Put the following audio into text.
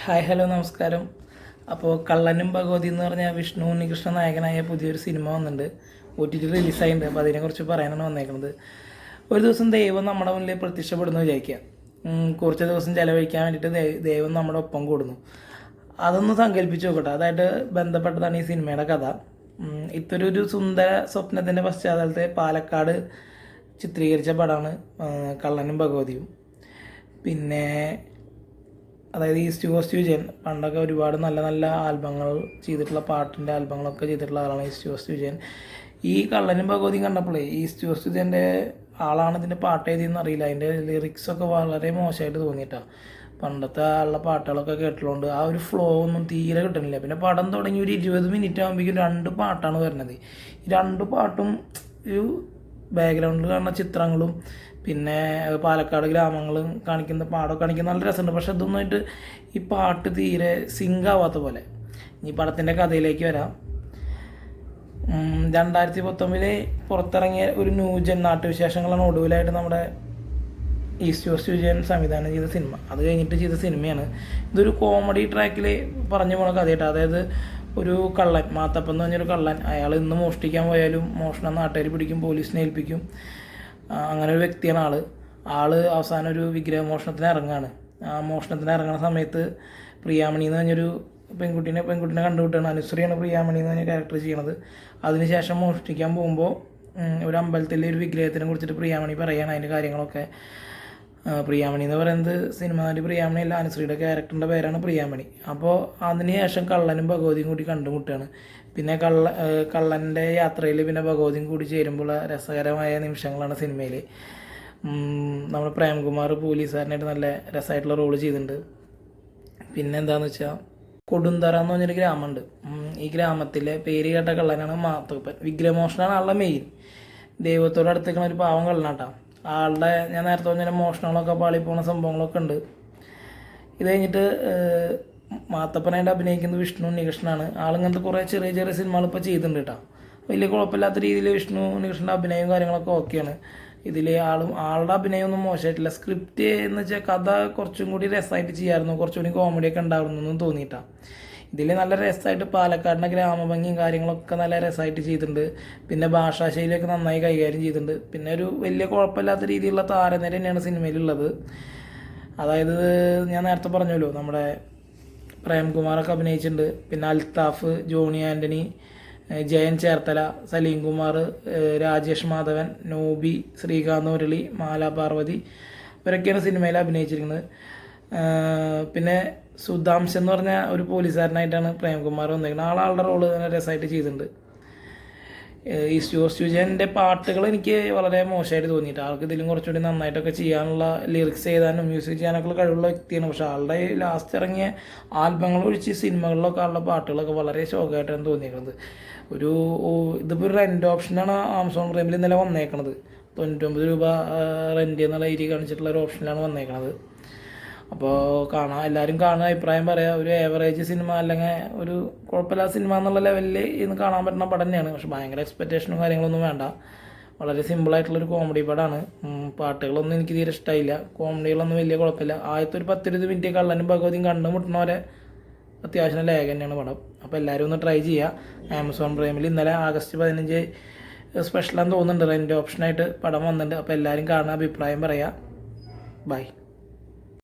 Hi hello നമസ്കാരം. അപ്പോൾ കള്ളനും ഭഗവതി എന്ന് പറഞ്ഞ വിഷ്ണു ഉണ്ണികൃഷ്ണ നായകനായ പുതിയൊരു സിനിമ വന്നിട്ടുണ്ട്, OTT റിലീസായിട്ടുണ്ട്. അപ്പോൾ അതിനെക്കുറിച്ച് പറയാനാണ് വന്നേക്കുന്നത്. ഒരു ദിവസം ദൈവം നമ്മുടെ മുന്നിൽ പ്രത്യക്ഷപ്പെടുന്നു വിചാരിക്കുക. കുറച്ച് ദിവസം ചിലവഴിക്കാൻ വേണ്ടിയിട്ട് ദൈവം നമ്മുടെ ഒപ്പം കൂടുന്നു. അതൊന്ന് സങ്കല്പിച്ച് നോക്കട്ടെ. അതായിട്ട് ബന്ധപ്പെട്ടതാണ് ഈ സിനിമയുടെ കഥ. ഇത്തരൊരു സുന്ദര സ്വപ്നത്തിൻ്റെ പശ്ചാത്തലത്തെ പാലക്കാട് ചിത്രീകരിച്ച പടമാണ് കള്ളനും ഭഗവതിയും. പിന്നെ അതായത് ഈസ്റ്റ് കോസ്റ്റ് വിജയൻ പണ്ടൊക്കെ ഒരുപാട് നല്ല നല്ല ആൽബങ്ങൾ ചെയ്തിട്ടുള്ള പാട്ടിൻ്റെ ആൽബങ്ങളൊക്കെ ചെയ്തിട്ടുള്ള ആളാണ് ഈസ്റ്റ് കോസ്റ്റ് വിജയൻ. ഈ കള്ളനും ഭഗവതിയും കണ്ടപ്പോഴേ ഈസ്റ്റ് കോസ്റ്റ് വിജയൻ്റെ ആളാണ് ഇതിൻ്റെ പാട്ട് എഴുതിയെന്ന് അറിയില്ല. അതിൻ്റെ ലിറിക്സൊക്കെ വളരെ മോശമായിട്ട് തോന്നിയിട്ടാണ്. പണ്ടത്തെ ആളുടെ പാട്ടുകളൊക്കെ കേട്ടുള്ളതുകൊണ്ട് ആ ഒരു ഫ്ലോ ഒന്നും തീരെ കിട്ടുന്നില്ല. പിന്നെ പടം തുടങ്ങി ഒരു 20 മിനിറ്റ് ആകുമ്പോഴേക്കും 2 പാട്ടാണ് വരുന്നത്. ഈ 2 പാട്ടും ഒരു ബാക്ക്ഗ്രൗണ്ടിൽ കാണുന്ന ചിത്രങ്ങളും പിന്നെ പാലക്കാട് ഗ്രാമങ്ങളും കാണിക്കുന്ന പാടമൊക്കെ കാണിക്കുന്ന നല്ല രസമുണ്ട്. പക്ഷെ ഇതൊന്നായിട്ട് ഈ പാട്ട് തീരെ സിങ്ക് ആവാത്ത പോലെ. ഈ പടത്തിൻ്റെ കഥയിലേക്ക് വരാം. 2019 പുറത്തിറങ്ങിയ ഒരു ന്യൂജൻ നാട്ടുവിശേഷങ്ങളാണ് ഒടുവിലായിട്ട് നമ്മുടെ ഈസ്റ്റ് കോസ്റ്റ് വിജയൻ സംവിധാനം ചെയ്ത സിനിമ. അത് കഴിഞ്ഞിട്ട് ചെയ്ത സിനിമയാണ്. ഇതൊരു കോമഡി ട്രാക്കിൽ പറഞ്ഞു പോണ കഥയായിട്ട്. അതായത് ഒരു കള്ളൻ, മാത്തപ്പൻ എന്ന് പറഞ്ഞൊരു കള്ളൻ, അയാൾ ഇന്ന് മോഷ്ടിക്കാൻ പോയാലും മോഷണം നാട്ടുകാർ പിടിക്കും, പോലീസിനെ ഏൽപ്പിക്കും. അങ്ങനെ ഒരു വ്യക്തിയാണ് ആൾ അവസാനം ഒരു വിഗ്രഹമോഷണത്തിന് ഇറങ്ങുകയാണ്. ആ മോഷണത്തിന് ഇറങ്ങുന്ന സമയത്ത് പ്രിയാമണി എന്ന് പറഞ്ഞൊരു പെൺകുട്ടീനെ കണ്ടുകിട്ടുകയാണ്. അനുശ്രീയാണ് പ്രിയാമണി എന്ന് പറഞ്ഞ ക്യാരക്ടർ ചെയ്യണത്. അതിനുശേഷം മോഷ്ടിക്കാൻ പോകുമ്പോൾ ഒരു അമ്പലത്തിലെ ഒരു വിഗ്രഹത്തിനെ കുറിച്ചിട്ട് പ്രിയാമണി പറയുകയാണ് അതിൻ്റെ കാര്യങ്ങളൊക്കെ. പ്രിയാമണി എന്ന് പറയുന്നത് സിനിമ നടി പ്രിയാമണി അല്ല, അനുശ്രീയുടെ ക്യാരക്ടറിൻ്റെ പേരാണ് പ്രിയാമണി. അപ്പോൾ അതിന് ശേഷം കള്ളനും ഭഗവതിയും കൂടി കണ്ടുമുട്ടുകയാണ്. പിന്നെ കള്ളൻ്റെ യാത്രയിൽ പിന്നെ ഭഗവതിയും കൂടി ചേരുമ്പോൾ രസകരമായ നിമിഷങ്ങളാണ് സിനിമയിൽ. നമ്മുടെ പ്രേംകുമാർ പോലീസുകാരനായിട്ട് നല്ല രസമായിട്ടുള്ള റോള് ചെയ്തിട്ടുണ്ട്. പിന്നെ എന്താണെന്ന് വെച്ചാൽ കൊടുന്തറ എന്ന് പറഞ്ഞൊരു ഗ്രാമമുണ്ട്. ഈ ഗ്രാമത്തിലെ പേര് കേട്ട കള്ളനാണ് മാത്തപ്പൻ. വിഗ്രഹമോഷണമാണ് ആളുടെ മെയിൻ. ദൈവത്തോട് അടുത്തേക്കുന്ന ഒരു പാവം കള്ളനാട്ടാ. ആളുടെ ഞാൻ നേരത്തെ പറഞ്ഞ മോഷണങ്ങളൊക്കെ പാളിപ്പോണ സംഭവങ്ങളൊക്കെ ഉണ്ട്. ഇത് കഴിഞ്ഞിട്ട് മാത്തപ്പനായിട്ട് അഭിനയിക്കുന്നത് വിഷ്ണു ഉണ്ണികൃഷ്ണനാണ്. ആളിങ്ങനത്തെ കുറേ ചെറിയ ചെറിയ സിനിമകൾ ഇപ്പോൾ ചെയ്തിട്ടുണ്ട് കേട്ടോ. വലിയ കുഴപ്പമില്ലാത്ത രീതിയിൽ വിഷ്ണു ഉണ്ണികൃഷ്ണൻ്റെ അഭിനയവും കാര്യങ്ങളൊക്കെ ഓക്കെയാണ്. ഇതിൽ ആളുടെ അഭിനയമൊന്നും മോശമായിട്ടില്ല. സ്ക്രിപ്റ്റ് എന്ന് വെച്ചാൽ കഥ കുറച്ചും കൂടി രസമായിട്ട് ചെയ്യാമായിരുന്നു, കുറച്ചുകൂടി കോമഡിയൊക്കെ ഉണ്ടായിരുന്നു എന്നും തോന്നിയിട്ടാണ്. ഇതിൽ നല്ല രസമായിട്ട് പാലക്കാടിൻ്റെ ഗ്രാമഭംഗിയും കാര്യങ്ങളൊക്കെ നല്ല രസമായിട്ട് ചെയ്തിട്ടുണ്ട്. പിന്നെ ഭാഷാശൈലിയൊക്കെ നന്നായി കൈകാര്യം ചെയ്തിട്ടുണ്ട്. പിന്നെ ഒരു വലിയ കുഴപ്പമില്ലാത്ത രീതിയിലുള്ള താരനിര തന്നെയാണ് സിനിമയിലുള്ളത്. അതായത് ഞാൻ നേരത്തെ പറഞ്ഞല്ലോ, നമ്മുടെ പ്രേംകുമാറൊക്കെ അഭിനയിച്ചിട്ടുണ്ട്. പിന്നെ അൽത്താഫ്, ജോണി ആൻ്റണി, ജയൻ ചേർത്തല, സലീം കുമാർ, രാജേഷ് മാധവൻ, നോബി, ശ്രീകാന്ത് മുരളി, മാല പാർവതി ഇവരൊക്കെയാണ് സിനിമയിൽ അഭിനയിച്ചിരിക്കുന്നത്. പിന്നെ സുധാംശ് എന്ന് പറഞ്ഞ ഒരു പോലീസുകാരനായിട്ടാണ് പ്രേംകുമാർ വന്നിരിക്കുന്നത്. ആളുടെ റോള് നല്ല രസമായിട്ട് ചെയ്തിട്ടുണ്ട്. ഈസ്റ്റ് കോസ്റ്റ് വിജയൻ്റെ പാട്ടുകൾ എനിക്ക് വളരെ മോശമായിട്ട് തോന്നിയിട്ട്. ആൾക്ക് ഇതിലും കുറച്ചുകൂടി നന്നായിട്ടൊക്കെ ചെയ്യാനുള്ള ലിറിക്സ് എഴുതാനും മ്യൂസിക് ചെയ്യാനൊക്കെ കഴിവുള്ള വ്യക്തിയാണ്. പക്ഷേ ആളുടെ ലാസ്റ്റ് ഇറങ്ങിയ ആൽബങ്ങൾ ഒഴിച്ച് സിനിമകളിലൊക്കെ ആളുടെ പാട്ടുകളൊക്കെ വളരെ ശോകമായിട്ടാണ് തോന്നിയിരിക്കുന്നത്. ഇതിപ്പോൾ ഒരു റെൻ്റ് ഓപ്ഷനാണ് ആമസോൺ പ്രൈമിൽ ഇന്നലെ വന്നേക്കണത്. 99 രൂപ റെൻ്റ് എന്നുള്ള രീതി കാണിച്ചിട്ടുള്ള ഒരു ഓപ്ഷനിലാണ് വന്നേക്കണത്. അപ്പോൾ എല്ലാവരും കാണുക, അഭിപ്രായം പറയാം. ഒരു ഏവറേജ് സിനിമ അല്ലെങ്കിൽ ഒരു കുഴപ്പമില്ലാത്ത സിനിമ എന്നുള്ള ലെവലിൽ ഇന്ന് കാണാൻ പറ്റുന്ന പടം തന്നെയാണ്. പക്ഷെ ഭയങ്കര എക്സ്പെക്റ്റേഷനും കാര്യങ്ങളൊന്നും വേണ്ട. വളരെ സിമ്പിളായിട്ടുള്ളൊരു കോമഡി പടമാണ്. പാട്ടുകളൊന്നും എനിക്ക് തീരെ ഇഷ്ടമായില്ല. കോമഡികളൊന്നും വലിയ കുഴപ്പമില്ല. ആദ്യത്തെ ഒരു 10-20 മിനിറ്റ് കള്ളനും ഭഗവതിയും കണ്ടുമുട്ടുന്നവരെ അത്യാവശ്യം ലേഖ തന്നെയാണ് പടം. അപ്പോൾ എല്ലാവരും ഒന്ന് ട്രൈ ചെയ്യുക. ആമസോൺ പ്രൈമിൽ ഇന്നലെ ആഗസ്റ്റ് 15 സ്പെഷ്യലാന്ന് തോന്നുന്നുണ്ട്, റെൻ്റ് ഓപ്ഷനായിട്ട് പടം വന്നിട്ടുണ്ട്. അപ്പോൾ എല്ലാവരും കാണുക, അഭിപ്രായം പറയുക. ബൈ.